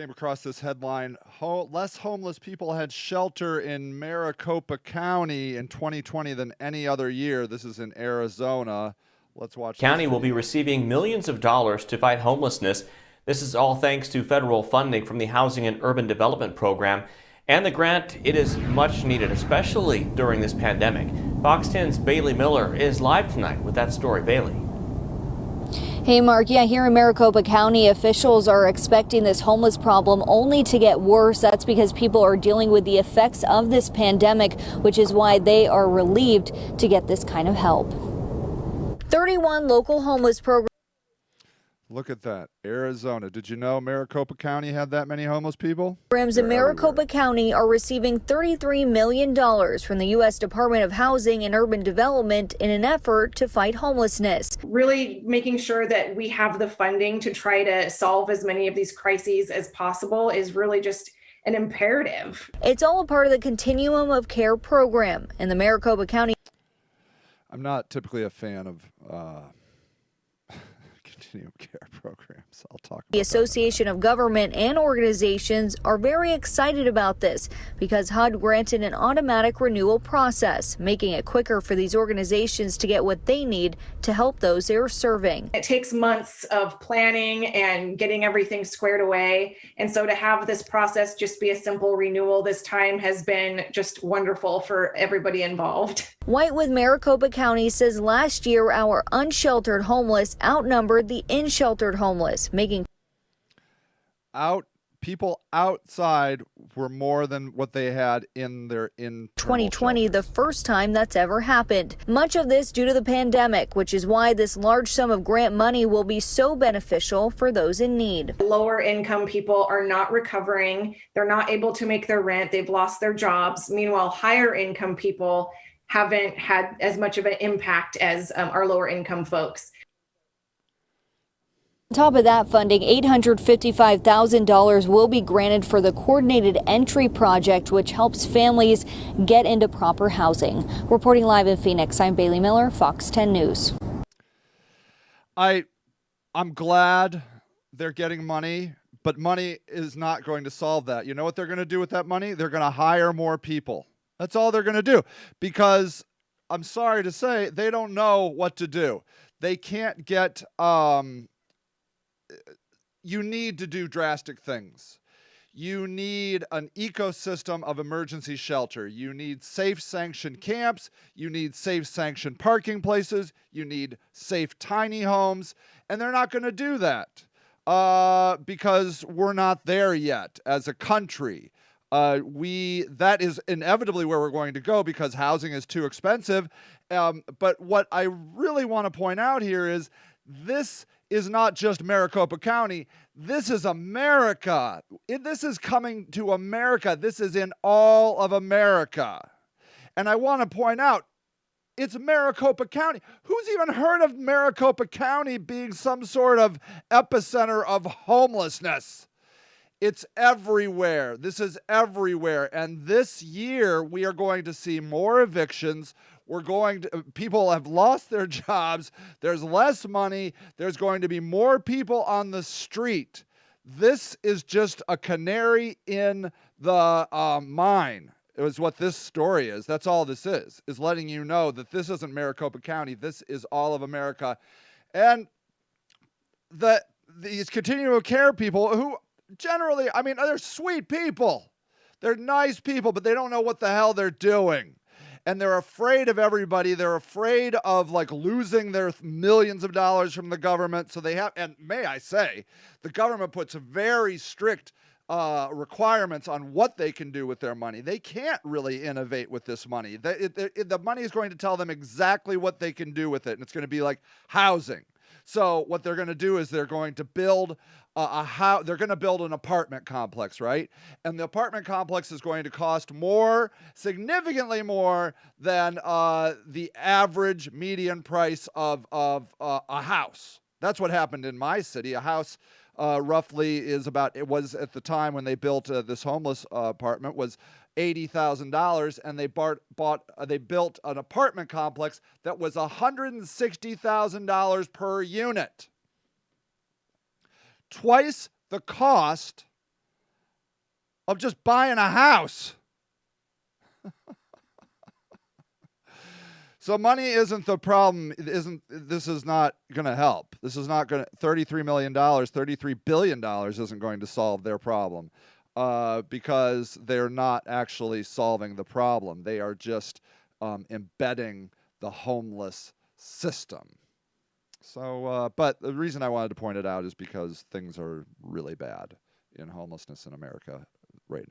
Came across this headline: less homeless people had shelter in Maricopa County in 2020 than any other year. This is in Arizona. Let's watch. County will be receiving millions of dollars to fight homelessness. This is all thanks to federal funding from the Housing and Urban Development Program. And the grant, it is much needed, especially during this pandemic. Fox 10's Bailey Miller is live tonight with that story. Bailey. Hey, Mark. Yeah, here in Maricopa County, officials are expecting this homeless problem only to get worse. That's because people are dealing with the effects of this pandemic, which is why they are relieved to get this kind of help. 31 local homeless programs. Look at that. Arizona. Did you know Maricopa County had that many homeless people? Programs in Maricopa County are receiving $33 million from the U.S. Department of Housing and Urban Development in an effort to fight homelessness. Really making sure that we have the funding to try to solve as many of these crises as possible is really just an imperative. It's all a part of the Continuum of Care program in the Maricopa County. I'm not typically a fan of continuum care programs. I'll talk about The Association of Government and Organizations are very excited about this because HUD granted an automatic renewal process, making it quicker for these organizations to get what they need to help those they're serving. It takes months of planning and getting everything squared away. And so to have this process just be a simple renewal this time has been just wonderful for everybody involved. White with Maricopa County says last year our unsheltered homeless outnumbered the in-sheltered homeless, making people outside were more than what they had in their 2020 shelters. The first time that's ever happened. Much of this due to the pandemic, which is why this large sum of grant money will be so beneficial for those in need. Lower income people are not recovering. They're not able to make their rent. They've lost their jobs. Meanwhile, higher income people haven't had as much of an impact as our lower income folks. On top of that funding, $855,000 will be granted for the Coordinated Entry Project, which helps families get into proper housing. Reporting live in Phoenix, I'm Bailey Miller, Fox 10 News. I'm glad they're getting money, but money is not going to solve that. You know what they're going to do with that money? They're going to hire more people. That's all they're going to do, because I'm sorry to say they don't know what to do. They can't get you need to do drastic things. You need an ecosystem of emergency shelter. You need safe sanctioned camps. You need safe sanctioned parking places. You need safe tiny homes. And they're not going to do that because we're not there yet as a country. That is inevitably where we're going to go because housing is too expensive. But what I really want to point out here is this is not just Maricopa County. This is America. This is coming to America. This is in all of America. And I want to point out, it's Maricopa County. Who's even heard of Maricopa County being some sort of epicenter of homelessness? It's everywhere. This is everywhere. And this year, we are going to see more evictions. People have lost their jobs. There's less money. There's going to be more people on the street. This is just a canary in the mine. It was what this story is. That's all this is letting you know that this isn't Maricopa County. This is all of America. And these continuum of care people who generally, they're sweet people. They're nice people, but they don't know what the hell they're doing. And they're afraid of everybody. They're afraid of losing their millions of dollars from the government. So they have, and may I say, the government puts very strict requirements on what they can do with their money. They can't really innovate with this money. The money is going to tell them exactly what they can do with it. And it's going to be like housing. So what they're going to do is they're going to build they're going to build an apartment complex, right? And the apartment complex is going to cost significantly more than the average median price of a house. That's what happened in my city. A house roughly it was at the time when they built this homeless apartment was $80,000, and they built an apartment complex that was $160,000 per unit. Twice the cost of just buying a house. So money isn't the problem. This is not going to help. This is not going to, $33 million, $33 billion isn't going to solve their problem because they're not actually solving the problem. They are just embedding the homeless system. So, but the reason I wanted to point it out is because things are really bad in homelessness in America